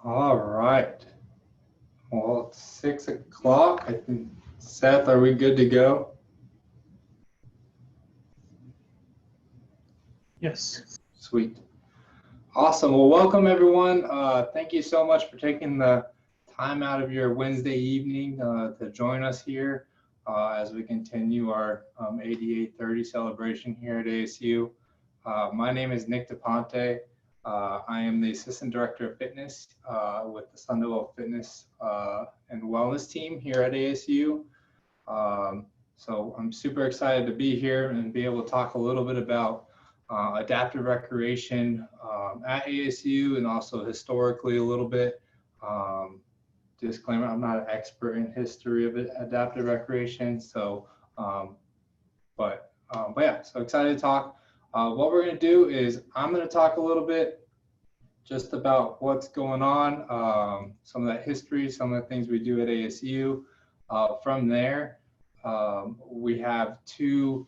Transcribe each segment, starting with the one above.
All right. Well, it's 6 o'clock. I think, Seth, are we good to go? Yes. Sweet. Awesome. Well, welcome everyone. Thank you so much for taking the time out of your Wednesday evening to join us here as we continue our 8830 celebration here at ASU. My name is Nick DePonte. I am the Assistant Director of Fitness with the Sunderville Fitness and Wellness team here at ASU. So I'm super excited to be here and be able to talk a little bit about adaptive recreation at ASU and also historically a little bit. Disclaimer, I'm not an expert in history of adaptive recreation, so but yeah, so excited to talk. What we're going to do is I'm going to talk a little bit just about what's going on, some of that history, some of the things we do at ASU. From there, we have two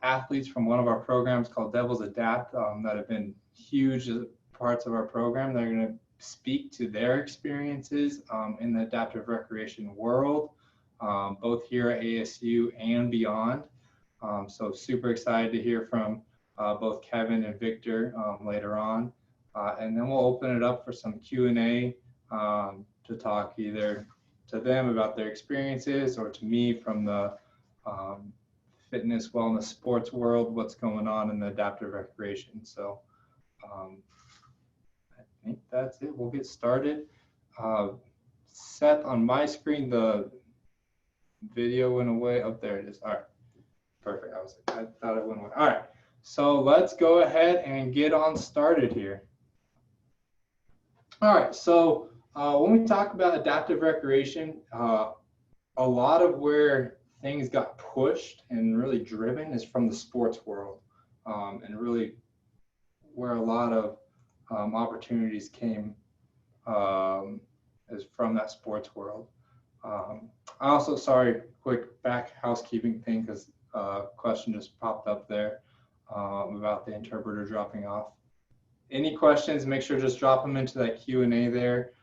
athletes from one of our programs called Devils Adapt that have been huge parts of our program. They're going to speak to their experiences in the adaptive recreation world, both here at ASU and beyond. So super excited to hear from both Kevin and Victor later on. And then we'll open it up for some Q&A to talk either to them about their experiences or to me from the fitness, wellness, sports world, what's going on in the adaptive recreation. So I think that's it. We'll get started. Seth, on my screen, the video went away. Oh, there it is. All right. Perfect. I thought it went away. All right. So let's go ahead and get on started here. All right. So when we talk about adaptive recreation, a lot of where things got pushed and really driven is from the sports world, and really where a lot of opportunities came is from that sports world. I also, sorry, quick back housekeeping thing because question just popped up there about the interpreter dropping off. Any questions, make sure just drop them into that Q&A there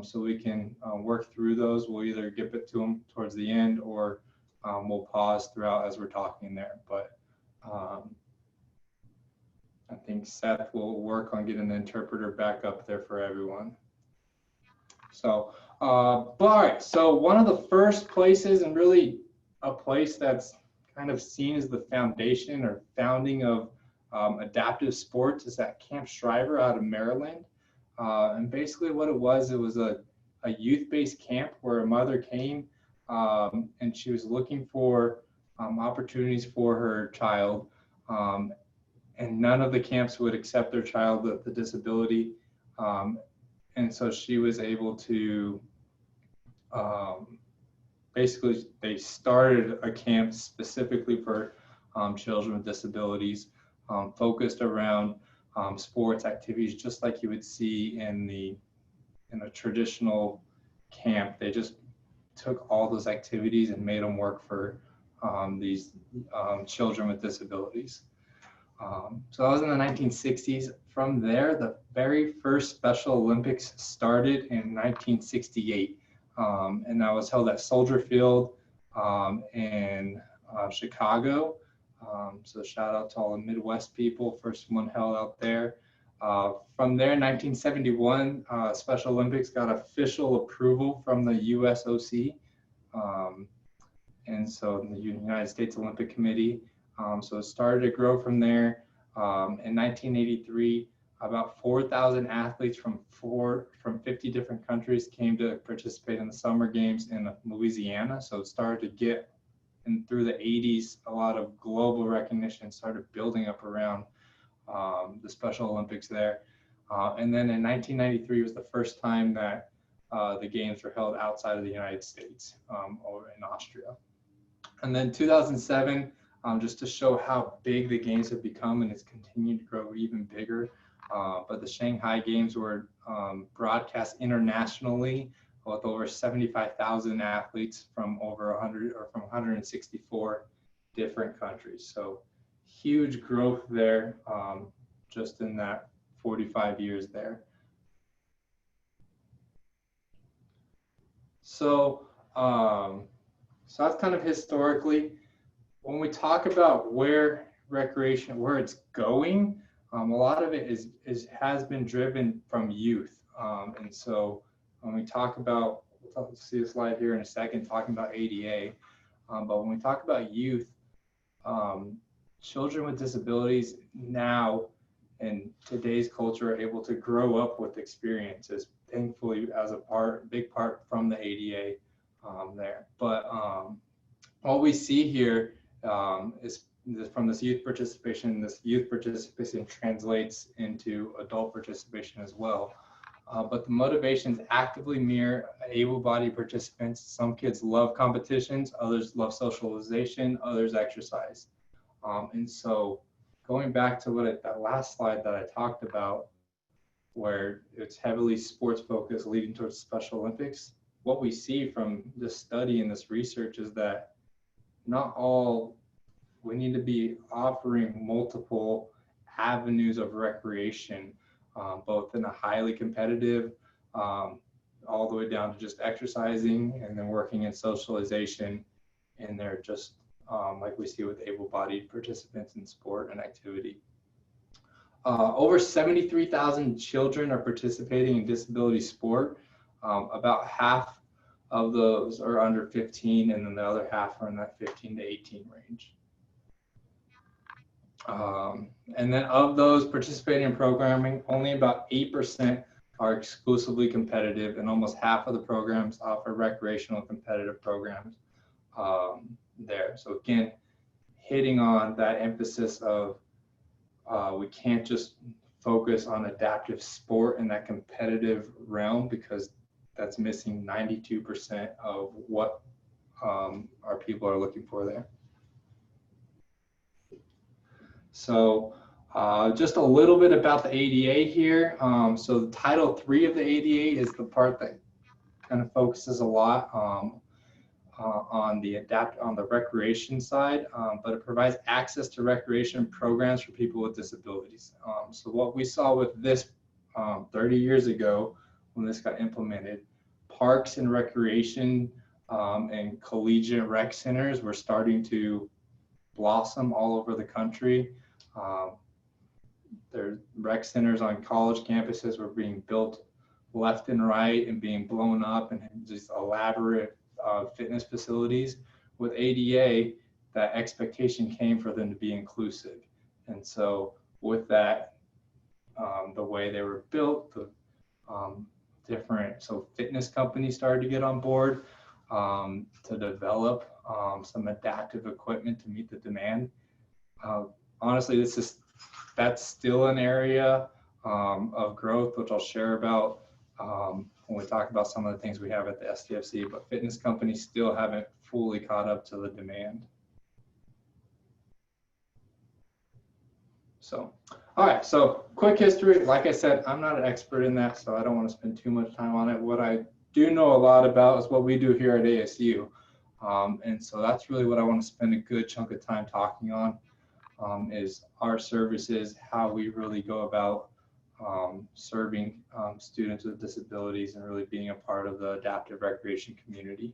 so we can work through those. We'll either get it to them towards the end or we'll pause throughout as we're talking there. But I think Seth will work on getting the interpreter back up there for everyone. So, all right, so one of the first places and really a place that's kind of seen as the foundation or founding of adaptive sports is at Camp Shriver out of Maryland. And basically what it was a youth-based camp where a mother came and she was looking for opportunities for her child. And none of the camps would accept their child with the disability. And so she was able to, basically they started a camp specifically for children with disabilities, focused around sports activities, just like you would see in a traditional camp. They just took all those activities and made them work for these children with disabilities. So that was in the 1960s. From there, the very first Special Olympics started in 1968. And that was held at Soldier Field in Chicago. So shout out to all the Midwest people, first one held out there. From there, 1971, Special Olympics got official approval from the USOC. And so the United States Olympic Committee. So it started to grow from there. In 1983, about 4,000 athletes from 50 different countries came to participate in the Summer Games in Louisiana. So it started to get, and through the 80s, a lot of global recognition started building up around the Special Olympics there. And then in 1993 was the first time that the games were held outside of the United States, over in Austria. And then 2007, just to show how big the games have become, and it's continued to grow even bigger. But the Shanghai Games were broadcast internationally with over 75,000 athletes from over 100 or from 164 different countries. So huge growth there just in that 45 years there. So, so that's kind of historically. When we talk about where recreation, where it's going, a lot of it is has been driven from youth. And so when we talk about, we'll see a slide here in a second talking about ADA, but when we talk about youth, um, children with disabilities now in today's culture are able to grow up with experiences, thankfully as a big part from the ADA there. But what we see here is from this youth participation translates into adult participation as well. But the motivations actively mirror able-bodied participants. Some kids love competitions, others love socialization, others exercise. And so going back to that last slide that I talked about, where it's heavily sports focused leading towards Special Olympics, what we see from this study and this research is that not all, we need to be offering multiple avenues of recreation, both in a highly competitive, all the way down to just exercising and then working in socialization. And they're just like we see with able-bodied participants in sport and activity. Over 73,000 children are participating in disability sport. About half of those are under 15, and then the other half are in that 15 to 18 range. And then of those participating in programming, only about 8% are exclusively competitive, and almost half of the programs offer recreational competitive programs there. So again, hitting on that emphasis of we can't just focus on adaptive sport in that competitive realm, because that's missing 92% of what our people are looking for there. So just a little bit about the ADA here. So Title III of the ADA is the part that kind of focuses a lot on the recreation side, but it provides access to recreation programs for people with disabilities. So what we saw with this 30 years ago when this got implemented, parks and recreation and collegiate rec centers were starting to blossom all over the country. Their rec centers on college campuses were being built left and right and being blown up, and just elaborate fitness facilities. With ADA, that expectation came for them to be inclusive. And so with that, the way they were built, the so fitness companies started to get on board to develop some adaptive equipment to meet the demand. Honestly, that's still an area of growth, which I'll share about when we talk about some of the things we have at the STFC, but fitness companies still haven't fully caught up to the demand. So, all right, so quick history. Like I said, I'm not an expert in that, so I don't want to spend too much time on it. What I do know a lot about is what we do here at ASU. And so that's really what I want to spend a good chunk of time talking on, is our services, how we really go about serving students with disabilities and really being a part of the adaptive recreation community.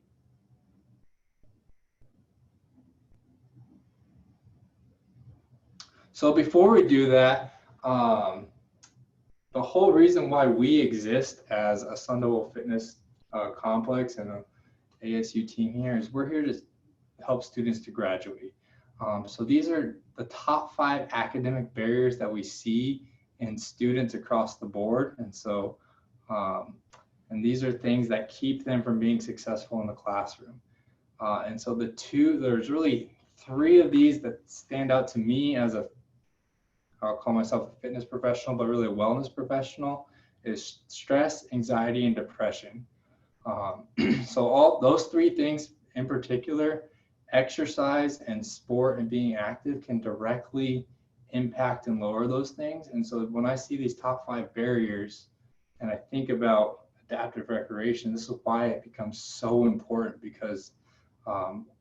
So before we do that, the whole reason why we exist as a Sunderville Fitness complex and a ASU team here is we're here to help students to graduate. So these are the top 5 academic barriers that we see in students across the board. And so, and these are things that keep them from being successful in the classroom. And so there's really 3 of these that stand out to me as I'll call myself a fitness professional, but really a wellness professional, is stress, anxiety, and depression. So all those 3 things in particular, exercise and sport and being active, can directly impact and lower those things. And so when I see these top 5 barriers and I think about adaptive recreation, this is why it becomes so important, because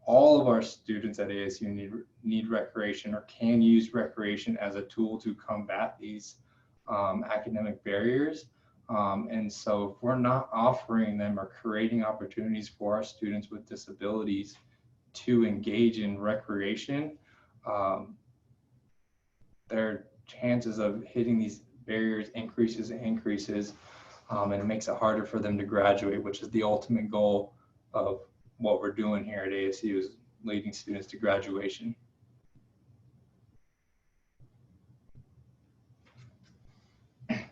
all of our students at ASU need recreation, or can use recreation as a tool to combat these academic barriers. And so if we're not offering them or creating opportunities for our students with disabilities to engage in recreation, their chances of hitting these barriers increases and increases, and it makes it harder for them to graduate, which is the ultimate goal of what we're doing here at ASU, is leading students to graduation.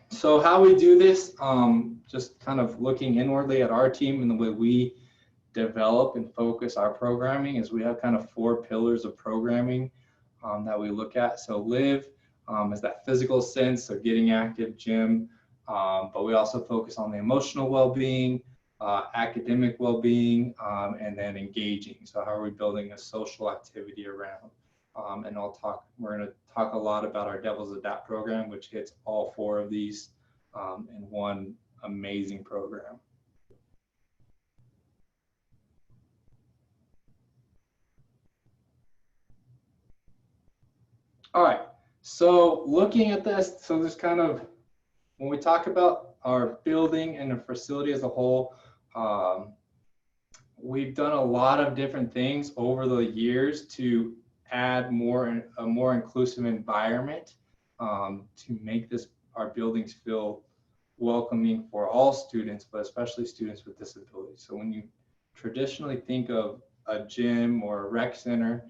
So how we do this, just kind of looking inwardly at our team and the way we develop and focus our programming, is we have kind of 4 pillars of programming that we look at. So live is that physical sense of getting active, gym, but we also focus on the emotional well-being, academic well-being, and then engaging. So how are we building a social activity around? And we're going to talk a lot about our Devil's Adapt program, which hits all 4 of these in one amazing program. All right, so looking at this, so there's kind of, when we talk about our building and the facility as a whole, we've done a lot of different things over the years to add a more inclusive environment, to make our buildings feel welcoming for all students, but especially students with disabilities. So when you traditionally think of a gym or a rec center,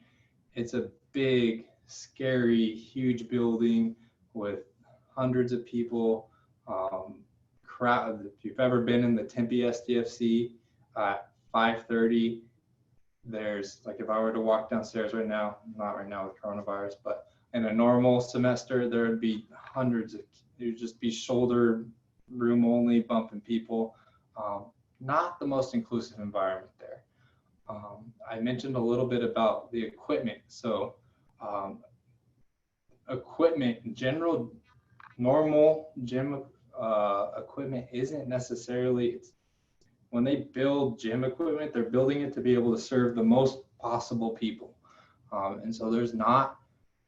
it's a big, scary, huge building with hundreds of people. Crowd. If you've ever been in the Tempe SDFC at 5:30, there's, like, if I were to walk downstairs right now, not right now with coronavirus, but in a normal semester, there would be there'd just be shoulder room only, bumping people. Not the most inclusive environment there. I mentioned a little bit about the equipment. So equipment in general, normal gym equipment isn't necessarily, when they build gym equipment, they're building it to be able to serve the most possible people. And so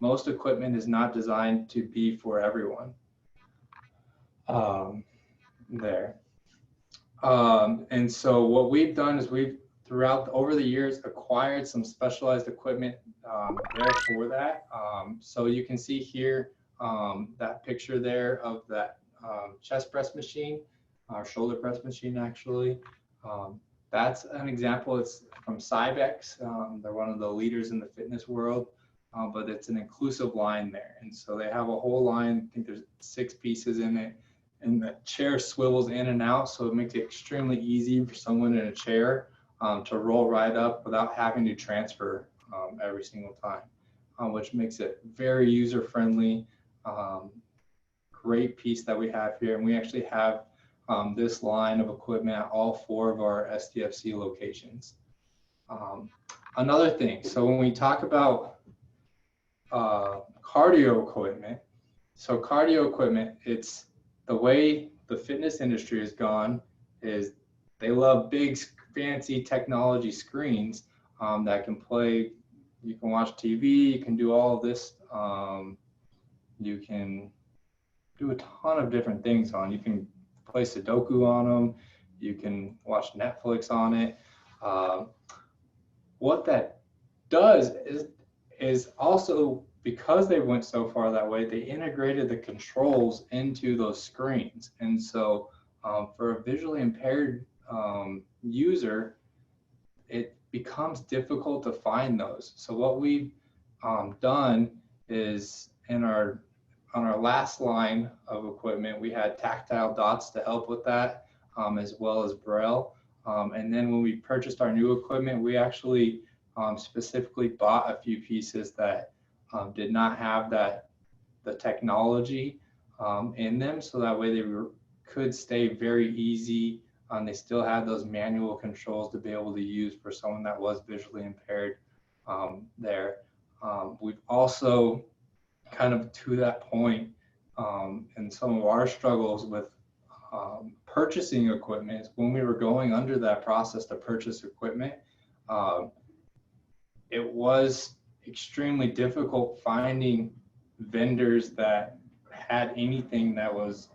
most equipment is not designed to be for everyone there. And so what we've done is over the years, acquired some specialized equipment there for that. So you can see here that picture there of that chest press machine, or shoulder press machine actually. That's an example. It's from Cybex. They're one of the leaders in the fitness world, but it's an inclusive line there. And so they have a whole line, I think there's 6 pieces in it, and the chair swivels in and out, so it makes it extremely easy for someone in a chair to roll right up without having to transfer every single time, which makes it very user-friendly. Great piece that we have here, and we actually have this line of equipment at all 4 of our SDFC locations. Another thing, so when we talk about cardio equipment, it's the way the fitness industry has gone is they love big, fancy technology screens that can play. You can watch TV, you can do all of this. You can do a ton of different things on. You can play Sudoku on them. You can watch Netflix on it. What that does is also, because they went so far that way, they integrated the controls into those screens. And so for a visually impaired user, it becomes difficult to find those. So what we've done is on our last line of equipment, we had tactile dots to help with that, as well as Braille. And then when we purchased our new equipment, we actually specifically bought a few pieces that did not have the technology in them, so that way they could stay very easy. They still had those manual controls to be able to use for someone that was visually impaired there. We've also, kind of to that point, and some of our struggles with purchasing equipment is when we were going under that process to purchase equipment, it was extremely difficult finding vendors that had anything that was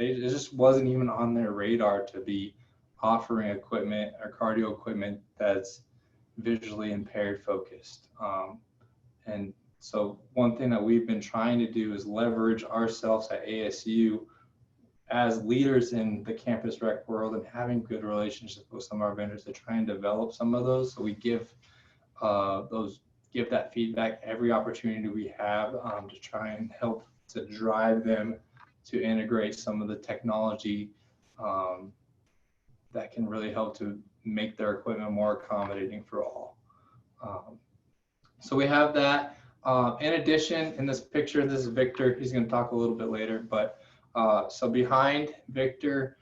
it just wasn't even on their radar to be offering equipment or cardio equipment that's visually impaired focused. And so one thing that we've been trying to do is leverage ourselves at ASU as leaders in the campus rec world and having good relationships with some of our vendors to try and develop some of those. So we give that feedback every opportunity we have to try and help to drive them to integrate some of the technology that can really help to make their equipment more accommodating for all. So we have that. In addition, in this picture, this is Victor. He's going to talk a little bit later, but so behind Victor,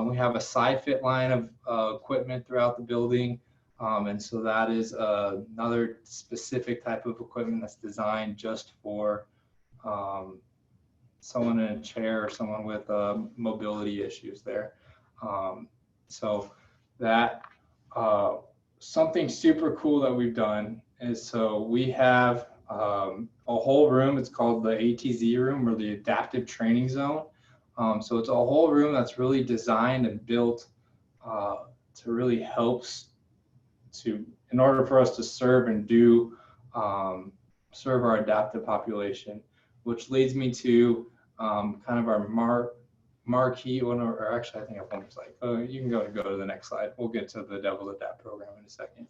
we have a side fit line of equipment throughout the building. And so that is another specific type of equipment that's designed just for someone in a chair or someone with mobility issues there. So that something super cool that we've done is, so we have a whole room. It's called the ATZ room, or the Adaptive Training Zone. So it's a whole room that's really designed and built to really help in order for us to serve and do serve our adaptive population, which leads me to kind of our marquee one, or actually I think I have one slide. Oh, you can go to the next slide. We'll get to the Devil's Adapt program in a second.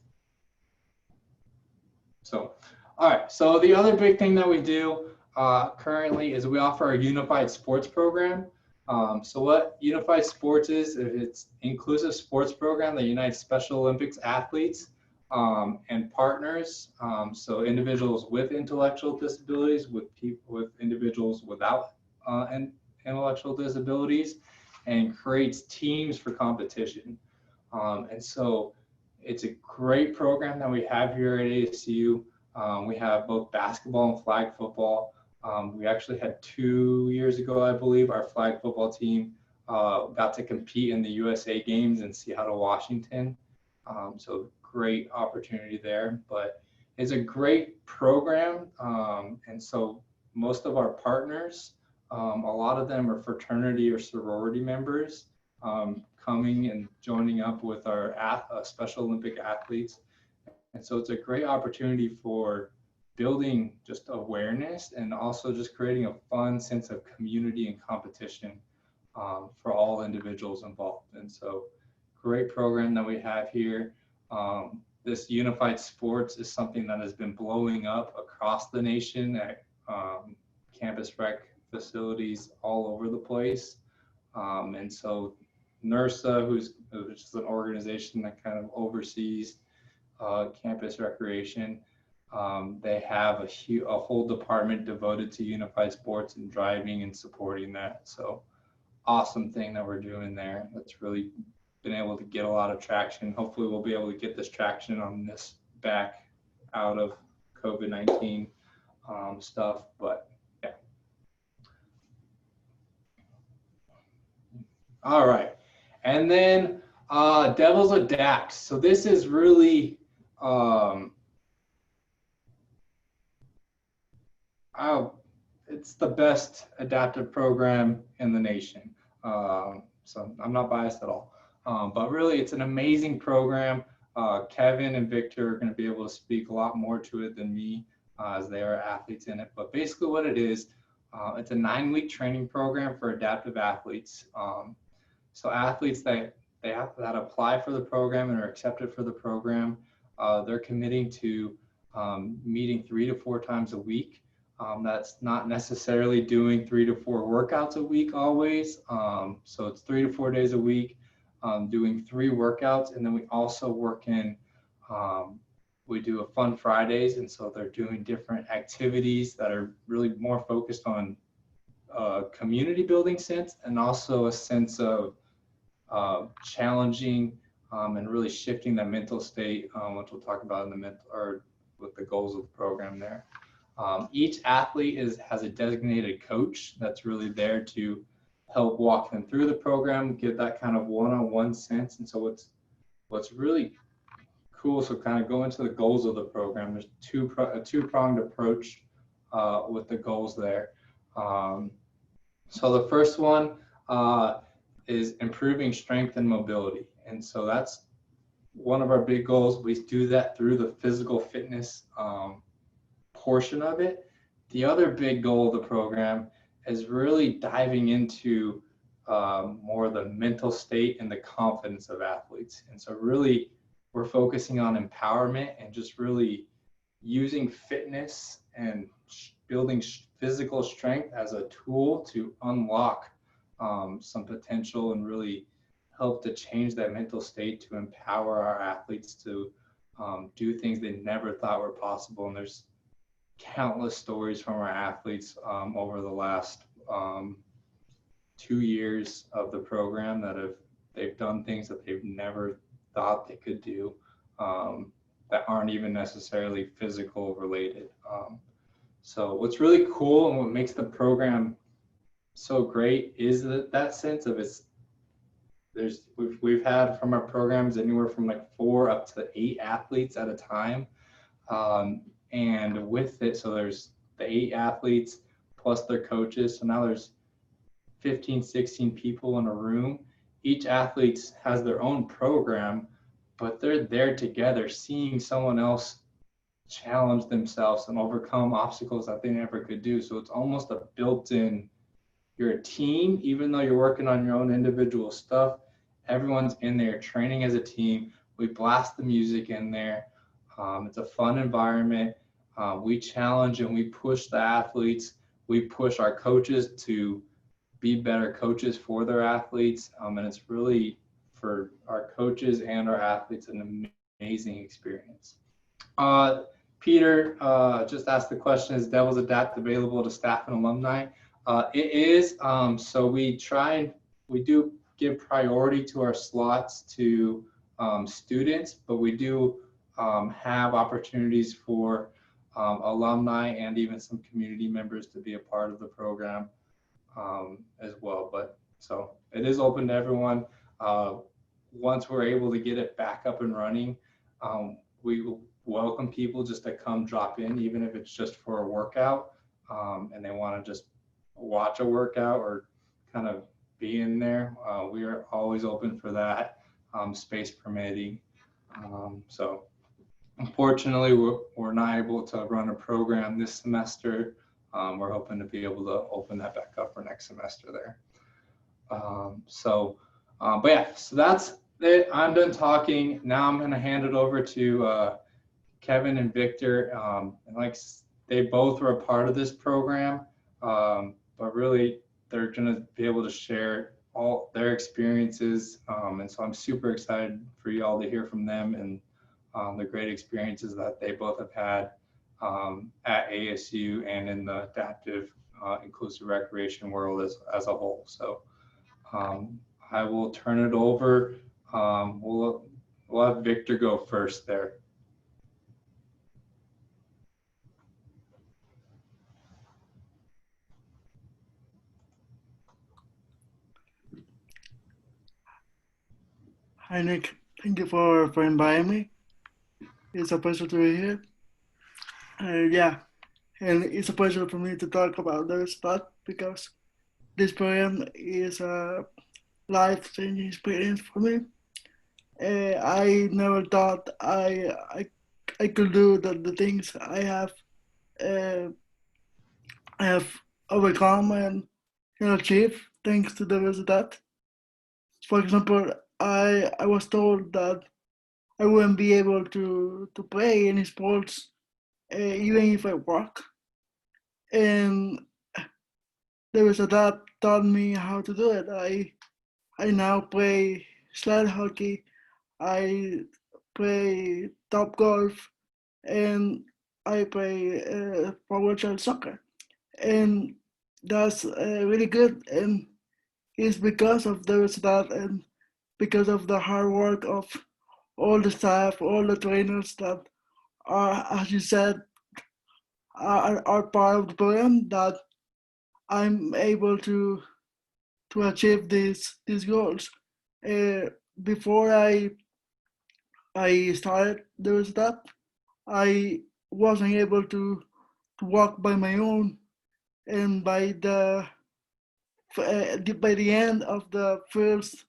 So, all right. So the other big thing that we do currently is we offer a unified sports program. So what Unified Sports is, it's inclusive sports program that unites Special Olympics athletes and partners. So individuals with intellectual disabilities, with individuals without intellectual disabilities, and creates teams for competition. And so it's a great program that we have here at ASU. We have both basketball and flag football. We actually had 2 years ago, I believe, our flag football team got to compete in the USA Games in Seattle, Washington. So great opportunity there, but it's a great program. And so most of our partners, a lot of them are fraternity or sorority members coming and joining up with our Special Olympic athletes. And so it's a great opportunity for building just awareness and also just creating a fun sense of community and competition for all individuals involved. And so great program that we have here. This Unified Sports is something that has been blowing up across the nation at campus rec facilities all over the place. And so NERSA, which is an organization that kind of oversees campus recreation, they have a whole department devoted to unified sports and driving and supporting that. So awesome thing that we're doing there. That's really been able to get a lot of traction. Hopefully we'll be able to get this traction on this back out of COVID-19 stuff, but yeah. All right. And then Devil's Adapt. So this is really, it's the best adaptive program in the nation. So I'm not biased at all. But really, it's an amazing program. Kevin and Victor are going to be able to speak a lot more to it than me, as they are athletes in it. But basically what it is, it's a 9-week training program for adaptive athletes. So athletes that apply for the program and are accepted for the program, they're committing to meeting 3 to 4 times a week. That's not necessarily doing 3 to 4 workouts a week always. So it's 3 to 4 days a week, doing 3 workouts. And then we also work in, we do a Fun Fridays. And so they're doing different activities that are really more focused on community building sense, and also a sense of challenging and really shifting that mental state, which we'll talk about in the mental, or with the goals of the program there. Each athlete has a designated coach that's really there to help walk them through the program, get that kind of one-on-one sense. And so what's really cool, so kind of go into the goals of the program. There's a two-pronged approach with the goals there. So the first one is improving strength and mobility. And so that's one of our big goals. We do that through the physical fitness portion of it. The other big goal of the program is really diving into more of the mental state and the confidence of athletes. And so really we're focusing on empowerment and just really using fitness and building physical strength as a tool to unlock some potential and really help to change that mental state to empower our athletes to do things they never thought were possible. And there's countless stories from our athletes over the last 2 years of the program that they've done things that they've never thought they could do that aren't even necessarily physical related. So what's really cool and what makes the program so great is that sense of we've had from our programs anywhere from like 4 up to 8 athletes at a time. And with it, so there's the 8 athletes plus their coaches. So now there's 15, 16 people in a room. Each athlete has their own program, but they're there together seeing someone else challenge themselves and overcome obstacles that they never could do. So it's almost a built-in, you're a team, even though you're working on your own individual stuff, everyone's in there training as a team. We blast the music in there. It's a fun environment. We challenge and we push the athletes. We push our coaches to be better coaches for their athletes. And it's really, for our coaches and our athletes, an amazing experience. Peter just asked the question, is Devil's Adapt available to staff and alumni? It is. So we do give priority to our slots to students, but we do have opportunities for alumni and even some community members to be a part of the program as well. But so it is open to everyone. Once we're able to get it back up and running, we will welcome people just to come drop in, even if it's just for a workout and they want to just watch a workout or kind of be in there. We are always open for that, space permitting. So unfortunately, we're not able to run a program this semester. We're hoping to be able to open that back up for next semester there. But yeah, so that's it. I'm done talking. Now I'm going to hand it over to Kevin and Victor. And like they both were a part of this program, but really they're going to be able to share all their experiences. And so I'm super excited for you all to hear from them and the great experiences that they both have had at ASU and in the adaptive inclusive recreation world as a whole. So I will turn it over. We'll have Victor go first there. Hi, Nick. Thank you for inviting me. It's a pleasure to be here. Yeah, and it's a pleasure for me to talk about this stuff because this program is a life-changing experience for me. I never thought I could do the things uh, I have overcome and achieved thanks to that. For example, I was told that I wouldn't be able to play any sports even if I work. And there was a that taught me how to do it. I now play sled hockey, I play top golf, and I play power child soccer. And that's really good. And it's because of those that and because of the hard work of all the staff, all the trainers that are, as you said, are part of the program that I'm able to achieve these goals. Uh, Before I started doing stuff, I wasn't able to walk by my own, and by by the end of the first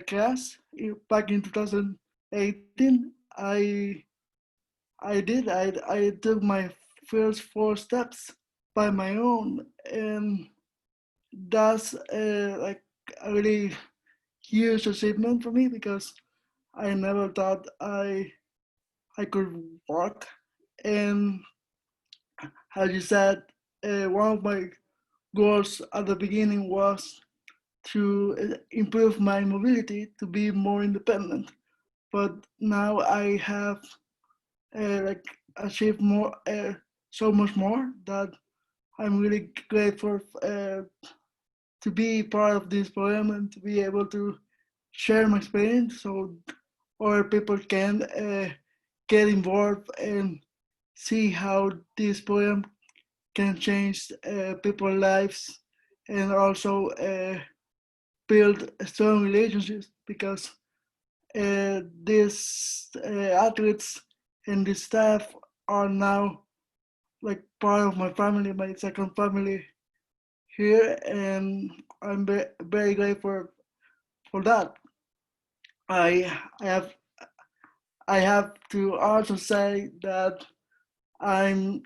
class back in 2018, I took my first 4 steps by my own, and that's like a really huge achievement for me because I never thought I could walk. And as you said, one of my goals at the beginning was to improve my mobility to be more independent. But now I have like achieved more, so much more that I'm really grateful to be part of this program and to be able to share my experience so other people can get involved and see how this program can change people's lives and also build strong relationships because these athletes and the staff are now like part of my family, my second family here, and I'm very grateful for that. I I have I have to also say that I'm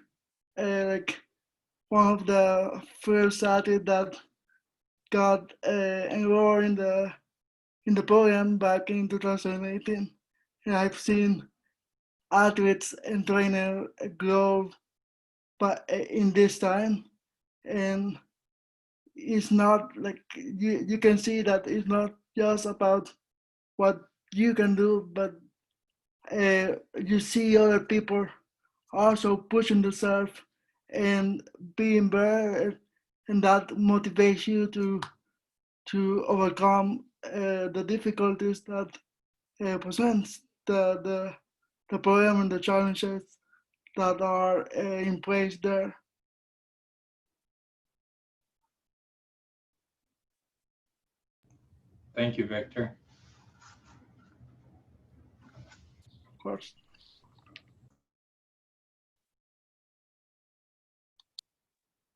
like one of the first athletes that got enrolled in the program back in 2018. And I've seen athletes and trainers grow but in this time, and it's not like you can see that it's not just about what you can do, but you see other people also pushing themselves and being better, and that motivates you to overcome the difficulties that presents the program and the challenges that are in place there. Thank you, Victor. Of course.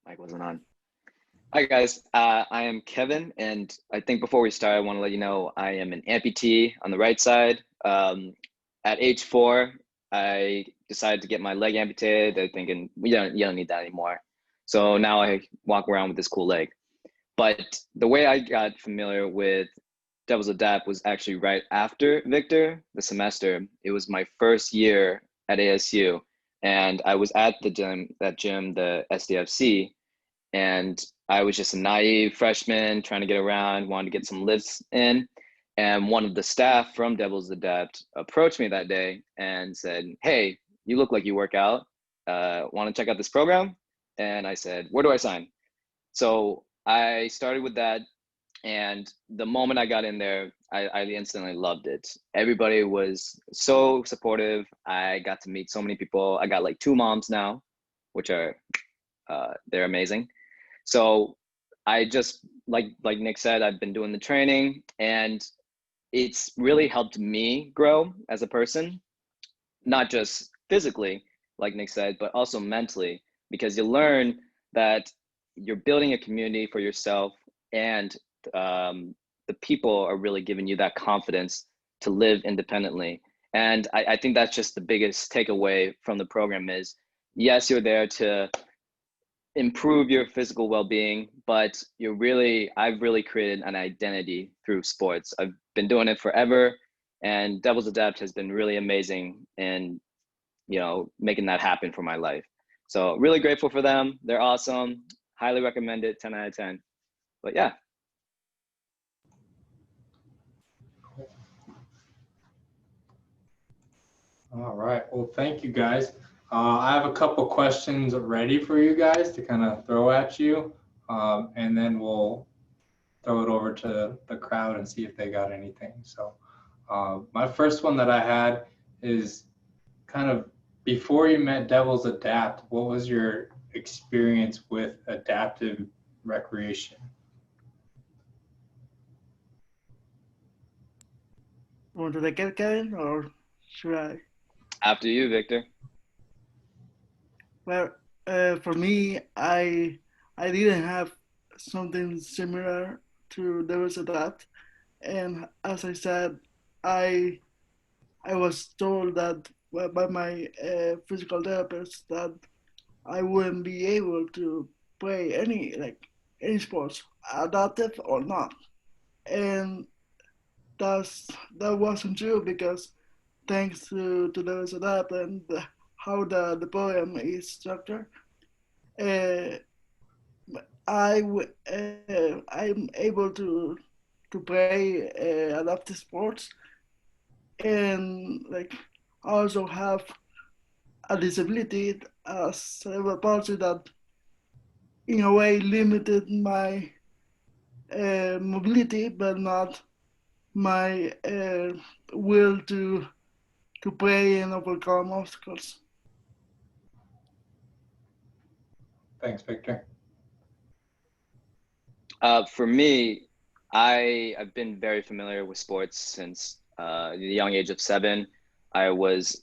Mic wasn't on. Hi guys, I am Kevin, and I think before we start, I want to let you know I am an amputee on the right side. At age 4, I decided to get my leg amputated. I thinking you don't need that anymore. So now I walk around with this cool leg. But the way I got familiar with Devil's Adapt was actually right after Victor, the semester. It was my first year at ASU, and I was at the gym, the SDFC, and I was just a naive freshman trying to get around, wanted to get some lifts in. And one of the staff from Devil's Adapt approached me that day and said, "Hey, you look like you work out. Want to check out this program?" And I said, "Where do I sign?" So I started with that. And the moment I got in there, I instantly loved it. Everybody was so supportive. I got to meet so many people. I got like 2 moms now, which are, they're amazing. So I just, like Nick said, I've been doing the training, and it's really helped me grow as a person, not just physically, like Nick said, but also mentally, because you learn that you're building a community for yourself, and the people are really giving you that confidence to live independently. And I think that's just the biggest takeaway from the program is, yes, you're there to improve your physical well-being, but I've really created an identity through sports. I've been doing it forever, and Devil's Adapt has been really amazing in, making that happen for my life. So really grateful for them. They're awesome. Highly recommend it, 10 out of 10. But yeah. All right. Well, thank you guys. I have a couple questions ready for you guys to kind of throw at you, and then we'll throw it over to the crowd and see if they got anything. So my first one that I had is kind of before you met Devil's Adapt, what was your experience with adaptive recreation? Want to take it, Kevin, or should I? After you, Victor. Well, for me, I didn't have something similar to there was a that, and as I said, I I was told that by my physical therapist that I wouldn't be able to play any sports, adaptive or not, and that's that wasn't true because thanks to those adapt and how the program is structured, uh, I'm able to play adaptive sports and like I also have a disability, a cerebral palsy that in a way limited my mobility, but not my will to play and overcome obstacles. Thanks, Victor. For me, I've been very familiar with sports since the young age of 7. I was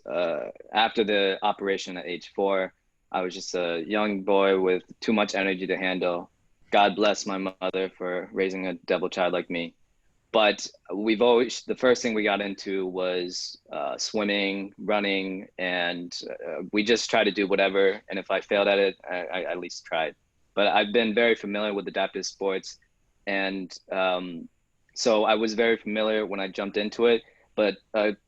after the operation at age 4. I was just a young boy with too much energy to handle. God bless my mother for raising a devil child like me. But we've always the first thing we got into was swimming, running, and we just tried to do whatever. And if I failed at it, I at least tried. But I've been very familiar with adaptive sports, and so I was very familiar when I jumped into it. But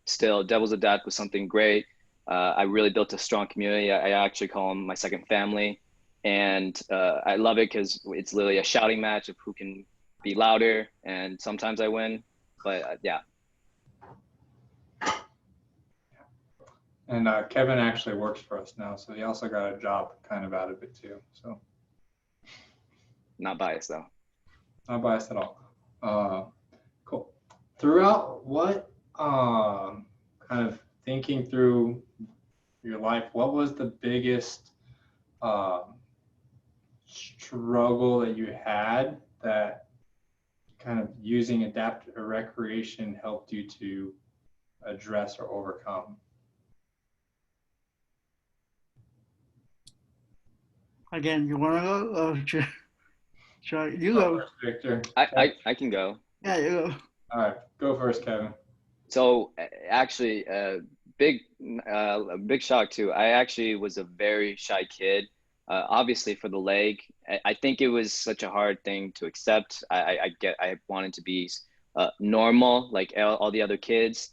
still, Devil's Adapt was something great. I really built a strong community. I actually call them my second family, and I love it because it's literally a shouting match of who can be louder, and sometimes I win, but yeah. And Kevin actually works for us now, so he also got a job kind of out of it too. So Not biased though. not biased at all. Cool. Throughout what kind of thinking through your life, what was the biggest struggle that you had that kind of using adaptive recreation helped you to address or overcome? Again, you wanna go or should you go? Victor. I can go. Yeah, you go. All right, go first, Kevin. So actually, big a big shock too. I actually was a very shy kid. Obviously for the leg, I think it was such a hard thing to accept. I wanted to be normal like all the other kids.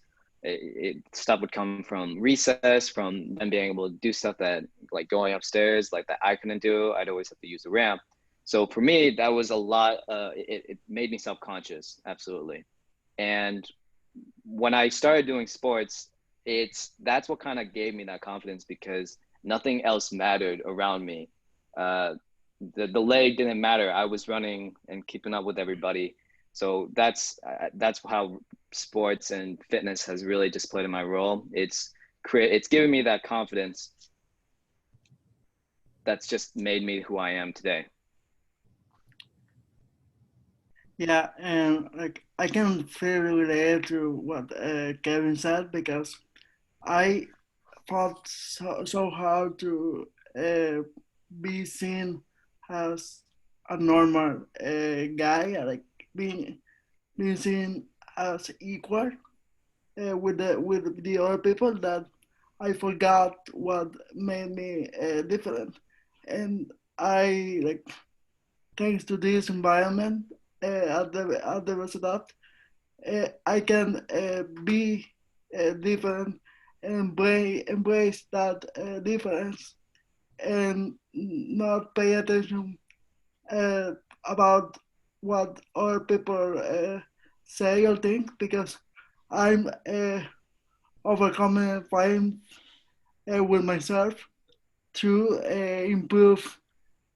Stuff would come from recess, from them being able to do stuff that like going upstairs, like that I couldn't do. I'd always have to use the ramp. So for me, that was a lot. It made me self-conscious, absolutely. And when I started doing sports, that's what kind of gave me that confidence because nothing else mattered around me. Uh, the leg didn't matter. I was running and keeping up with everybody. So that's how sports and fitness has really just played in my role. It's given me that confidence that's just made me who I am today. Yeah, and like I can feel related to what Kevin said because I fought so hard to be seen as a normal guy, like being being seen as equal with the other people that I forgot what made me different, and I like thanks to this environment at the Resedat, I can be different and embrace that difference and not pay attention uh, about what other people say or think because I'm overcoming and fighting with myself to improve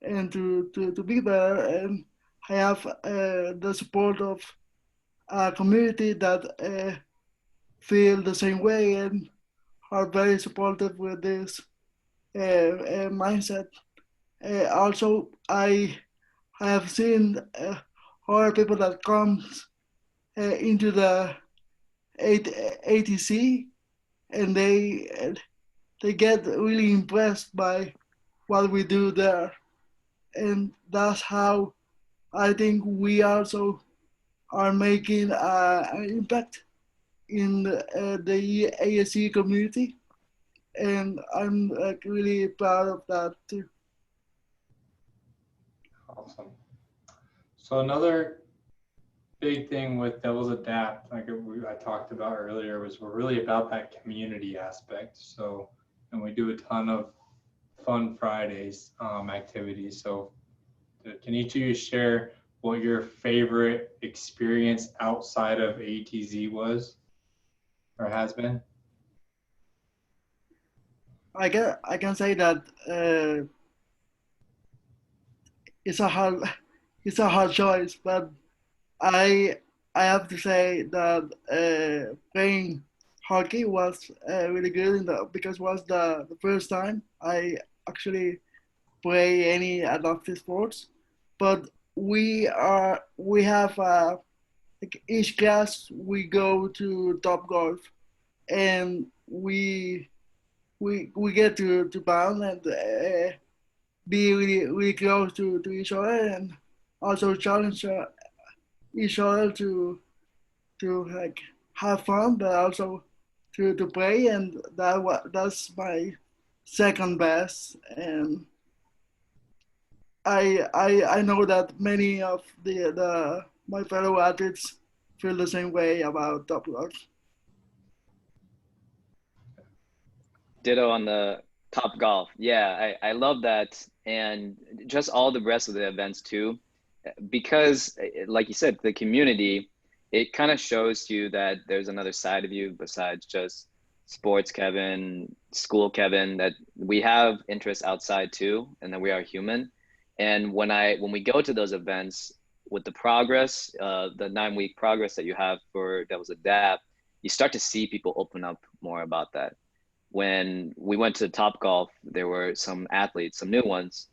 and to be better. And I have the support of a community that feel the same way and are very supportive with this mindset. Also, I have seen other people that comes into the ATC and they get really impressed by what we do there, and that's how I think we also are making an impact in the ASU community, and I'm like really proud of that too. Awesome. So another big thing with Devil's Adapt, like I talked about earlier, was we're really about that community aspect. So, and we do a ton of fun Fridays activities. So, can each of you share what your favorite experience outside of ATZ was or has been? I can say that it's a hard it's a hard choice, but I I have to say that playing hockey was really good because it was the first time I actually play any adaptive sports. But we have like each class we go to Top Golf, and we get to bond and be really close to each other, and also challenge each other to like have fun, but also to play, and that's my second best. And I know that many of the my fellow athletes feel the same way about Top Golf. Ditto on the Top Golf. Yeah, I love that. And just all the rest of the events too. Because, like you said, the community, it kind of shows you that there's another side of you besides just sports Kevin, school Kevin, that we have interests outside too, and that we are human. And when we go to those events with the progress, the 9 week progress that you have for Devil's Adapt, you start to see people open up more about that. When we went to Top Golf, there were some athletes, some new ones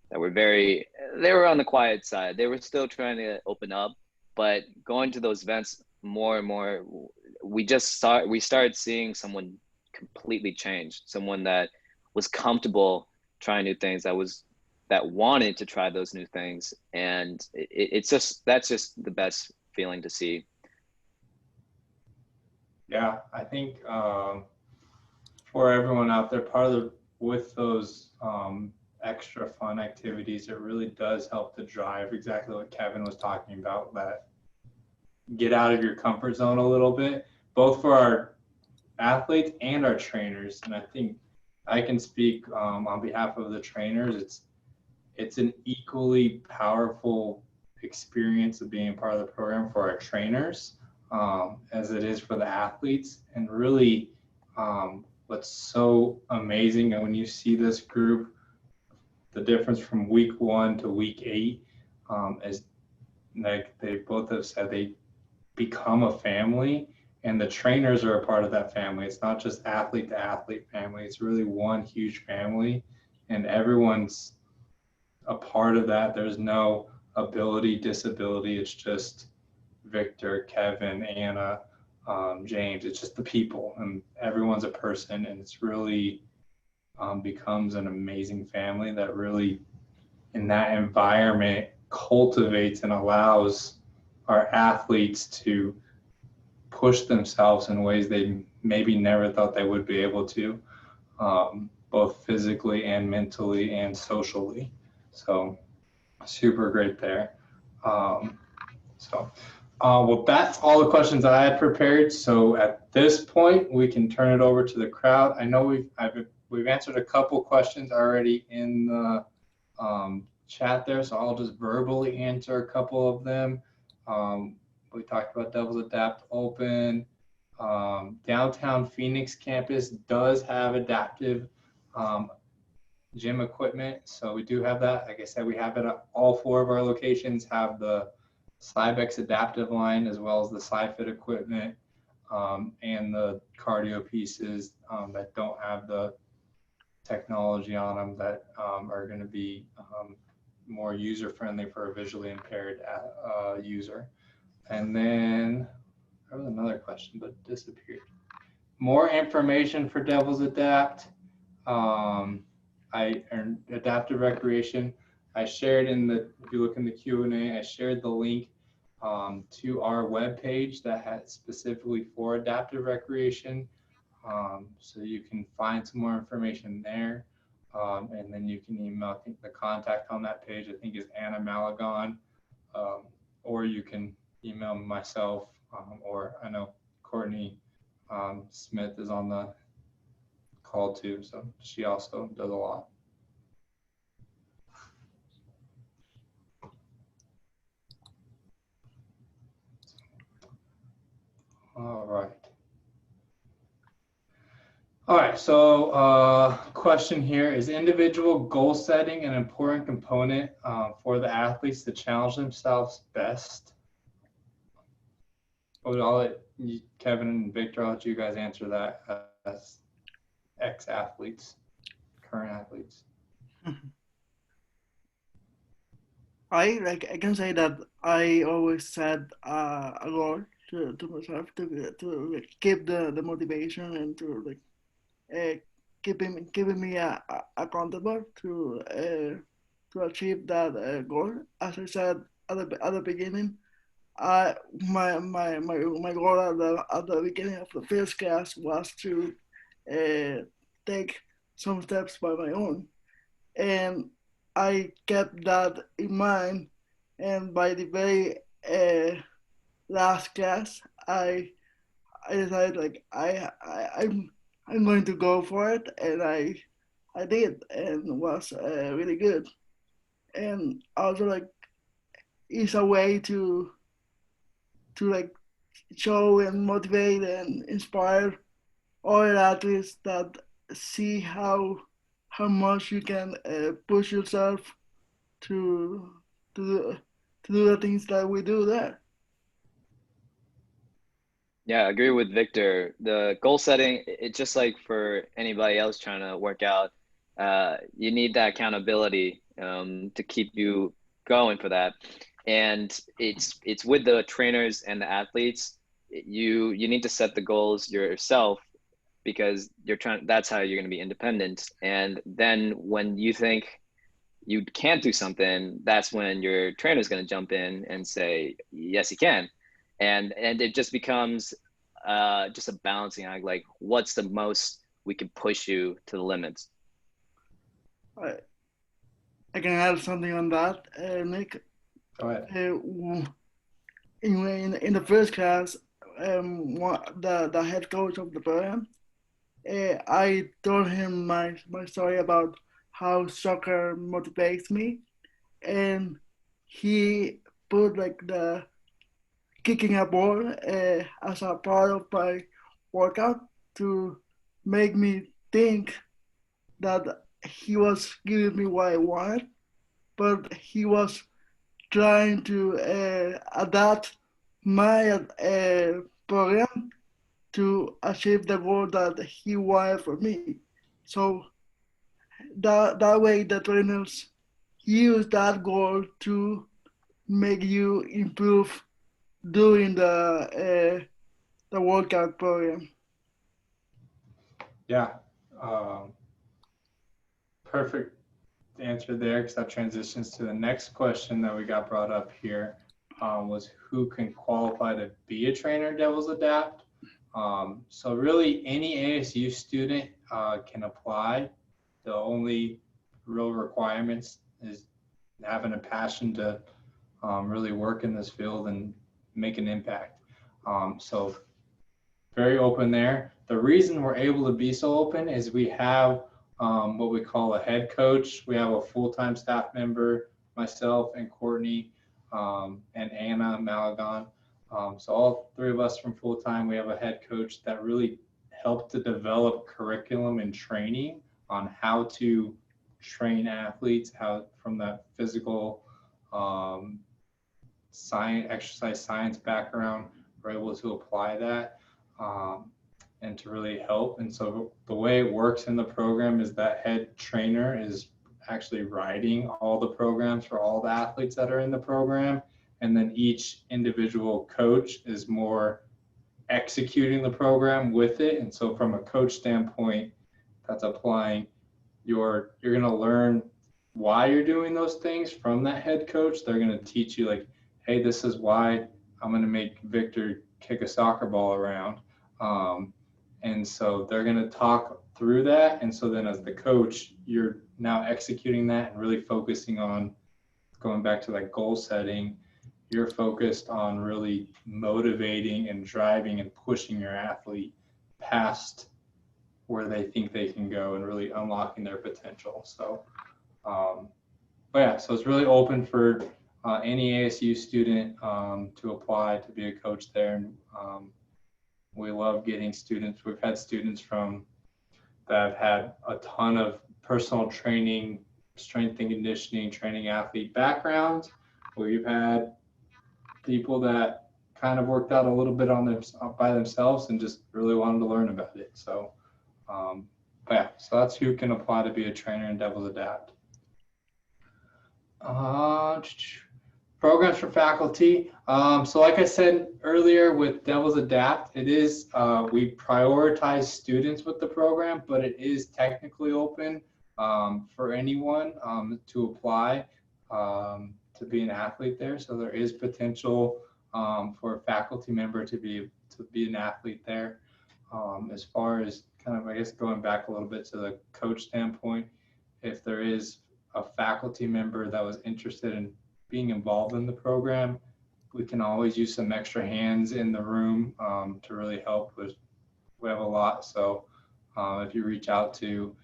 that were they were on the quiet side. They were still trying to open up, but going to those events more and more, we started seeing someone completely changed, someone that was comfortable trying new things, that wanted to try those new things. And it's just, that's just the best feeling to see. Yeah, I think for everyone out there, part of with those extra fun activities, it really does help to drive exactly what Kevin was talking about, that get out of your comfort zone a little bit, both for our athletes and our trainers. And I think I can speak on behalf of the trainers. It's an equally powerful experience of being part of the program for our trainers as it is for the athletes. And really, what's so amazing, and when you see this group, the difference from week 1 to week 8 is, like they both have said, they become a family, and the trainers are a part of that family. It's not just athlete to athlete family, it's really one huge family, and everyone's a part of that. There's no ability, disability. It's just Victor, Kevin, Anna, James. It's just the people, and everyone's a person, and it's really becomes an amazing family that really, in that environment, cultivates and allows our athletes to push themselves in ways they maybe never thought they would be able to, both physically and mentally and socially. So super great there. Well, that's all the questions I had prepared. So at this point, we can turn it over to the crowd. I know we've answered a couple questions already in the chat there, so I'll just verbally answer a couple of them. We talked about Devil's Adapt Open. Downtown Phoenix campus does have adaptive gym equipment, so we do have that. Like I said, we have it at all 4 of our locations, have the Cybex adaptive line as well as the SciFit equipment, and the cardio pieces that don't have the technology on them, that are going to be more user friendly for a visually impaired user. And then there was another question, but it disappeared. More information for Devil's Adapt. I earned adaptive recreation. I shared if you look in the Q&A, I shared the link to our webpage that has specifically for adaptive recreation. So you can find some more information there. And then you can email, I think the contact on that page, I think is Anna Malagon. Or you can email myself, or I know Courtney Smith is on the call too. So she also does a lot. All right. All right, so question here, is individual goal setting an important component for the athletes to challenge themselves best? I'll let Kevin and Victor, I'll let you guys answer that as ex-athletes, current athletes. I can say that I always set a goal to myself to like, keep the motivation and to like keeping me accountable to achieve that goal. As I said at the beginning, my goal at the beginning of the first class was to take some steps by my own, and I kept that in mind. And by the very last class, I decided like I'm going to go for it, and I did, and was really good. And also like it's a way to like show and motivate and inspire other athletes that see how much you can push yourself to to do, to do the things that we do there. Yeah, I agree with Victor. The goal setting, it's just like for anybody else trying to work out, you need that accountability to keep you going for that. And it's with the trainers and the athletes. You need to set the goals yourself because that's how you're going to be independent. And then when you think you can't do something, that's when your trainer is going to jump in and say, yes, you can. And it just becomes just a balancing act. Like, what's the most we can push you to the limits? I, I can add something on that, Nick. Go ahead. In the first class, the head coach of the program, I told him my story about how soccer motivates me, and he put like the kicking a ball as a part of my workout to make me think that he was giving me what I wanted, but he was trying to adapt my program to achieve the goal that he wanted for me. So that way the trainers use that goal to make you improve during the workout program. Yeah, perfect answer there, because that transitions to the next question that we got brought up here, was who can qualify to be a trainer at Devil's Adapt. So really any ASU student can apply. The only real requirements is having a passion to really work in this field and make an impact. So very open there. The reason we're able to be so open is we have what we call a head coach. We have a full-time staff member, myself and Courtney and Anna Malagon. So all three of us from full-time, we have a head coach that really helped to develop curriculum and training on how to train athletes, how from that physical science, exercise science background, we're able to apply that and to really help. And so the way it works in the program is that head trainer is actually writing all the programs for all the athletes that are in the program. And then each individual coach is more executing the program with it. And so from a coach standpoint, that's applying you're going to learn why you're doing those things from that head coach. They're going to teach you like, hey, this is why I'm going to make Victor kick a soccer ball around. And so they're going to talk through that. And so then as the coach, you're now executing that and really focusing on going back to that goal setting. You're focused on really motivating and driving and pushing your athlete past where they think they can go and really unlocking their potential. So, but yeah, so it's really open for any ASU student to apply to be a coach there. And we love getting students. We've had students from that have had a ton of personal training, strength and conditioning, training athlete backgrounds. We've had people that kind of worked out a little bit on them by themselves and just really wanted to learn about it. So, but yeah, so that's who can apply to be a trainer in Devil's Adapt. Programs for faculty. So like I said earlier with Devil's Adapt, it is, we prioritize students with the program, but it is technically open for anyone to apply to be an athlete there. So there is potential for a faculty member to be an athlete there. As far as kind of, I guess, going back a little bit to the coach standpoint, if there is a faculty member that was interested in being involved in the program, we can always use some extra hands in the room to really help with, we have a lot. So if you reach out to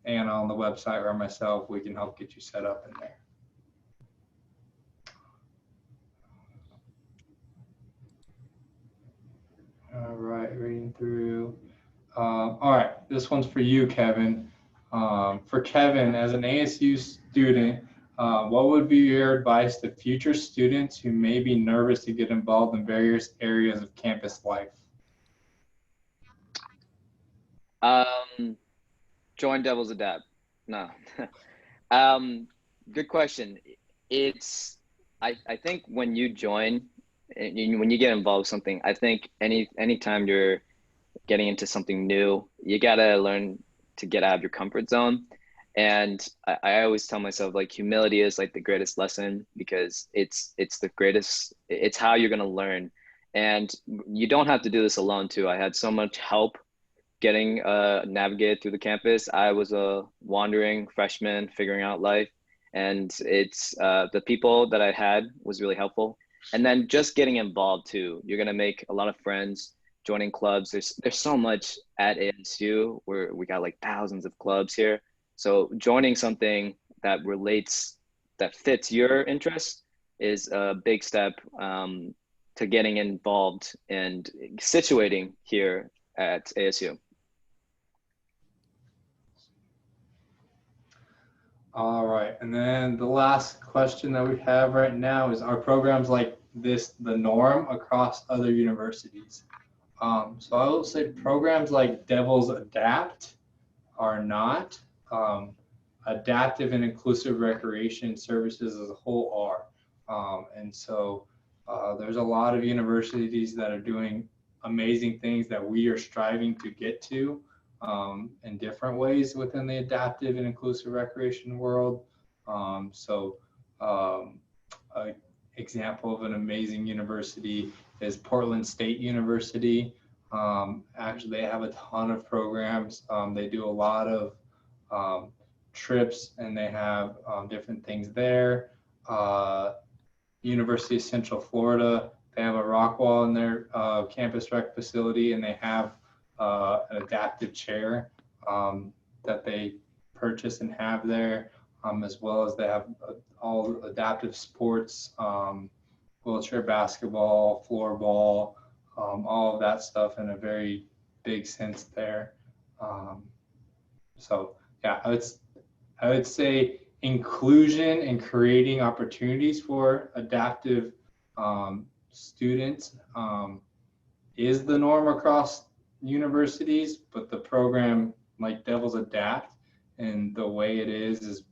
Anna on the website or myself, we can help get you set up in there. All right, reading through. All right, this one's for you, Kevin. For Kevin, as an ASU student, what would be your advice to future students who may be nervous to get involved in various areas of campus life? Join Devil's Adapt. No. Good question. I think when you join, when you get involved with something, I think anytime you're getting into something new, you gotta learn to get out of your comfort zone. And I always tell myself, like, humility is like the greatest lesson, because it's the greatest, it's how you're gonna learn. And you don't have to do this alone too. I had so much help getting navigated through the campus. I was a wandering freshman figuring out life, and it's the people that I had was really helpful. And then just getting involved too. You're gonna make a lot of friends joining clubs. There's so much at ASU where we got like thousands of clubs here. So joining something that relates, that fits your interests is a big step to getting involved and situating here at ASU. All right, and then the last question that we have right now is, are programs like this the norm across other universities? So I will say programs like Devil's Adapt are not. Adaptive and inclusive recreation services as a whole are. And so there's a lot of universities that are doing amazing things that we are striving to get to in different ways within the adaptive and inclusive recreation world. So an example of an amazing university is Portland State University. Actually, they have a ton of programs. They do a lot of trips, and they have different things there. University of Central Florida, they have a rock wall in their campus rec facility, and they have an adaptive chair that they purchase and have there, as well as they have all adaptive sports, wheelchair basketball, floorball, all of that stuff in a very big sense there. So yeah, I would say inclusion and creating opportunities for adaptive students is the norm across universities, but the program like Devil's Adapt and the way it is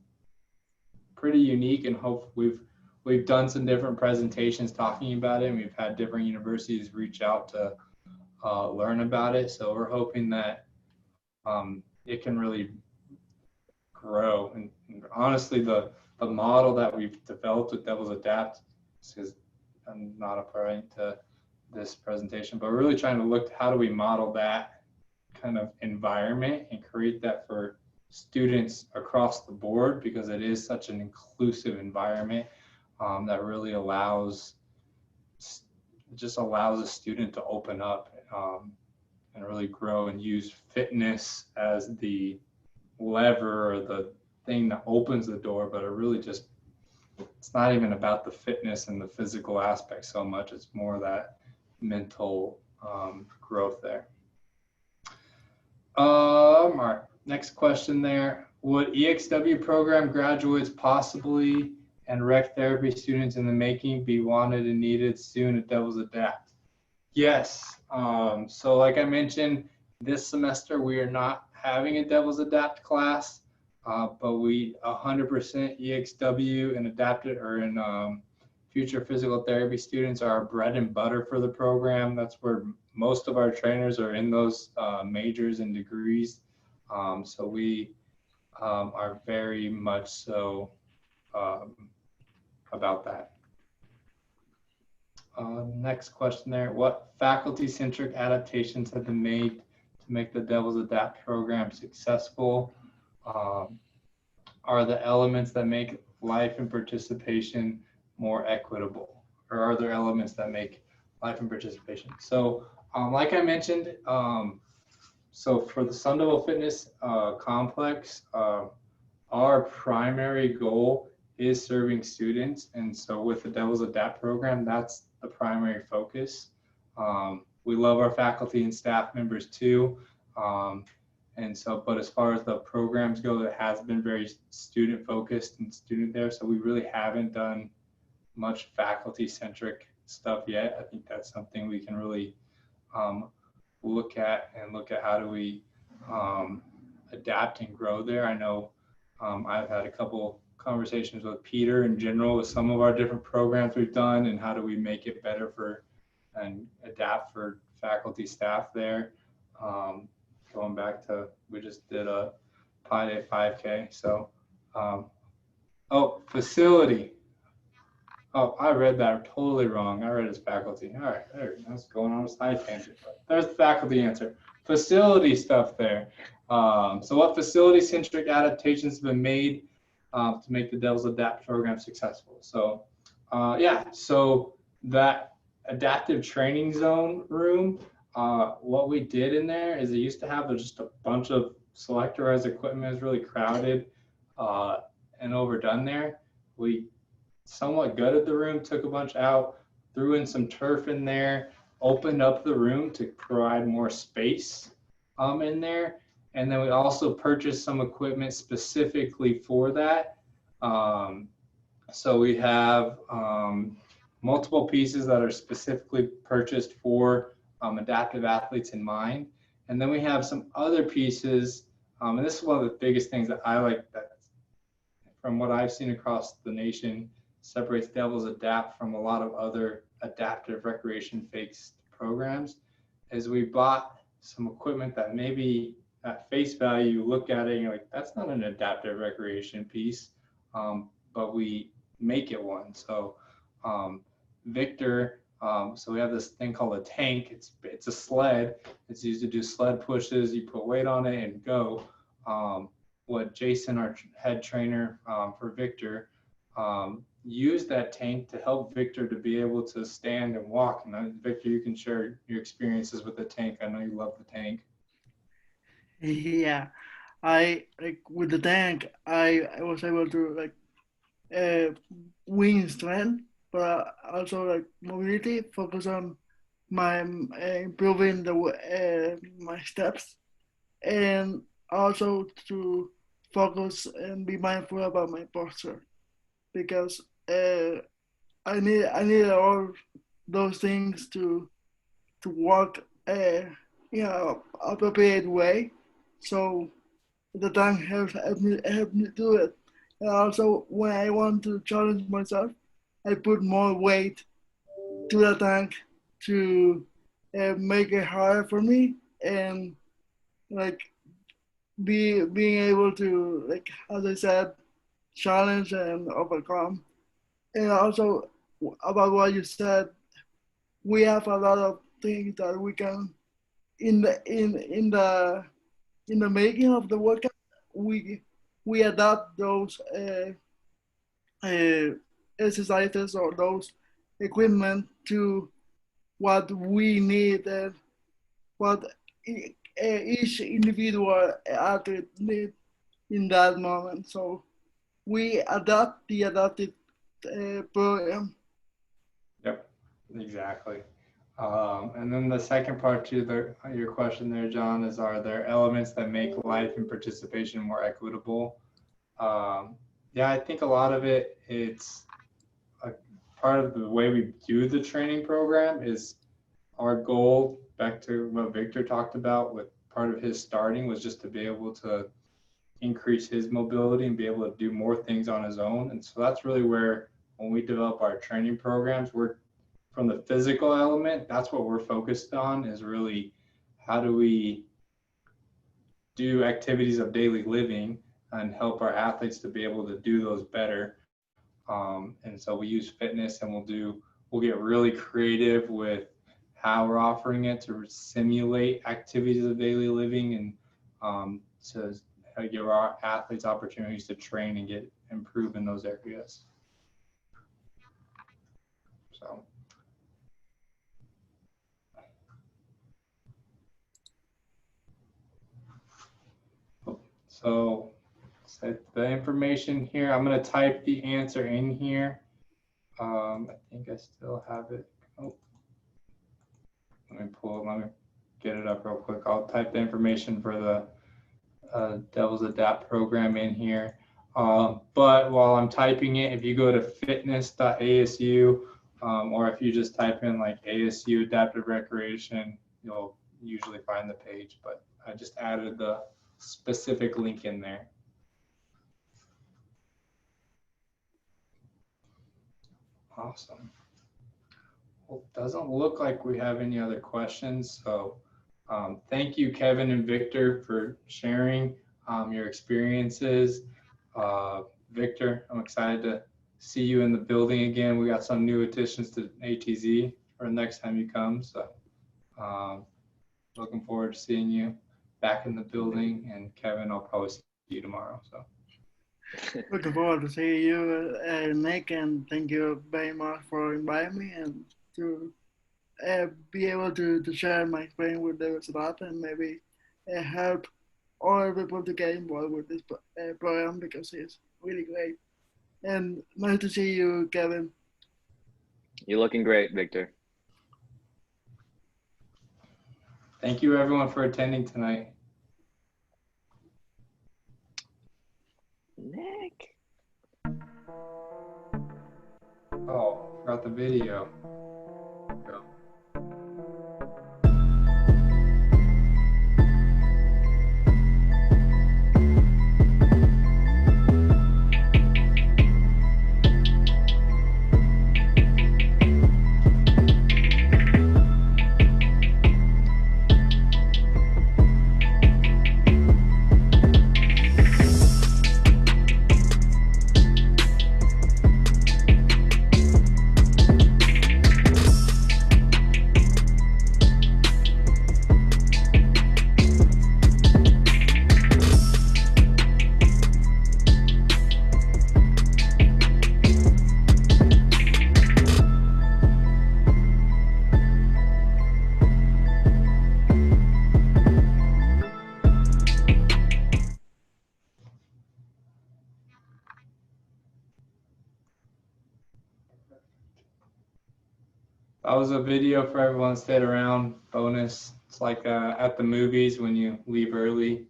pretty unique, and hope we've done some different presentations talking about it, and we've had different universities reach out to learn about it. So we're hoping that it can really grow honestly, the model that we've developed with Devil's Adapt, because I'm not a party to this presentation, but we're really trying to look how do we model that kind of environment and create that for students across the board, because it is such an inclusive environment that really allows a student to open up and really grow and use fitness as the lever or the thing that opens the door, but it really just, it's not even about the fitness and the physical aspect so much. It's more that mental growth there. All right, next question there. Would EXW program graduates possibly and rec therapy students in the making be wanted and needed soon at Devil's Adapt? Yes. So like I mentioned, this semester we are not having a Devil's Adapt class, but we 100% EXW and adapted or in future physical therapy students are our bread and butter for the program. That's where most of our trainers are in those majors and degrees. So we are very much so about that. Next question there. What faculty-centric adaptations have been made to make the Devil's Adapt program successful? Are the elements that make life and participation more equitable? Or are there elements that make life and participation? So like I mentioned, so for the Sun Devil Fitness complex, our primary goal is serving students. And so with the Devil's Adapt program, that's the primary focus. We love our faculty and staff members too. And so, but as far as the programs go, it has been very student focused and student there. So we really haven't done much faculty centric stuff yet. I think that's something we can really look at how do we adapt and grow there. I know I've had a couple conversations with Peter in general with some of our different programs we've done and how do we make it better for and adapt for faculty staff there. Going back to, we just did a Pi Day 5K. So, oh, facility. Oh, I read that totally wrong. I read as faculty. All right, there, that's going on a side tangent. But there's the faculty answer. Facility stuff there. So what facility-centric adaptations have been made to make the Devil's Adapt program successful? So yeah, so that adaptive training zone room, what we did in there is it used to have just a bunch of selectorized equipment. It was really crowded and overdone there. We somewhat gutted the room, took a bunch out, threw in some turf in there, opened up the room to provide more space in there. And then we also purchased some equipment specifically for that. So we have multiple pieces that are specifically purchased for adaptive athletes in mind. And then we have some other pieces, and this is one of the biggest things that I like that from what I've seen across the nation separates Devil's Adapt from a lot of other adaptive recreation-based programs, is we bought some equipment that maybe at face value, you look at it and you're like, that's not an adaptive recreation piece, but we make it one. So Victor, so we have this thing called a tank. It's a sled. It's used to do sled pushes. You put weight on it and go. What Jason, our head trainer for Victor, used that tank to help Victor to be able to stand and walk. And Victor, you can share your experiences with the tank. I know you love the tank. Yeah, I like with the tank. I was able to win strength, but also like mobility. Focus on my improving the my steps, and also to focus and be mindful about my posture because I need all those things to work in an appropriate way. So the tank help me do it. And also when I want to challenge myself, I put more weight to the tank to make it harder for me and like being able to, like as I said, challenge and overcome. And also about what you said, we have a lot of things that we can in the making of the workout. We we adapt those uh, exercises or those equipment to what we need and what each individual athlete need in that moment. So we adapt the adapted program. Yep, exactly. And then the second part to your question there, John, is are there elements that make life and participation more equitable? Yeah, I think a lot of it's a part of the way we do the training program is our goal, back to what Victor talked about with part of his starting, was just to be able to increase his mobility and be able to do more things on his own. And so that's really where, when we develop our training programs, we're from the physical element, that's what we're focused on, is really how do we do activities of daily living and help our athletes to be able to do those better. And so we use fitness, and we'll get really creative with how we're offering it to simulate activities of daily living, and to give our athletes opportunities to train and get improve in those areas. So set the information here. I'm going to type the answer in here. I think I still have it. Oh, let me get it up real quick. I'll type the information for the Devil's Adapt program in here. But while I'm typing it, if you go to fitness.asu, or if you just type in like ASU Adaptive Recreation, you'll usually find the page. But I just added the specific link in there. Awesome. Well, it doesn't look like we have any other questions. So thank you, Kevin and Victor, for sharing your experiences. Victor, I'm excited to see you in the building again. We got some new additions to ATZ for the next time you come. So looking forward to seeing you back in the building. And Kevin, I'll probably see you tomorrow. So. Looking forward to seeing you, Nick, and thank you very much for inviting me and to be able to share my experience with the staff and maybe help other people to get involved with this program because it's really great. And nice to see you, Kevin. You're looking great, Victor. Thank you, everyone, for attending tonight. Nick. Oh, forgot the video. That was a video for everyone that stayed around. Bonus. It's like at the movies when you leave early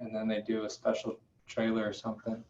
and then they do a special trailer or something.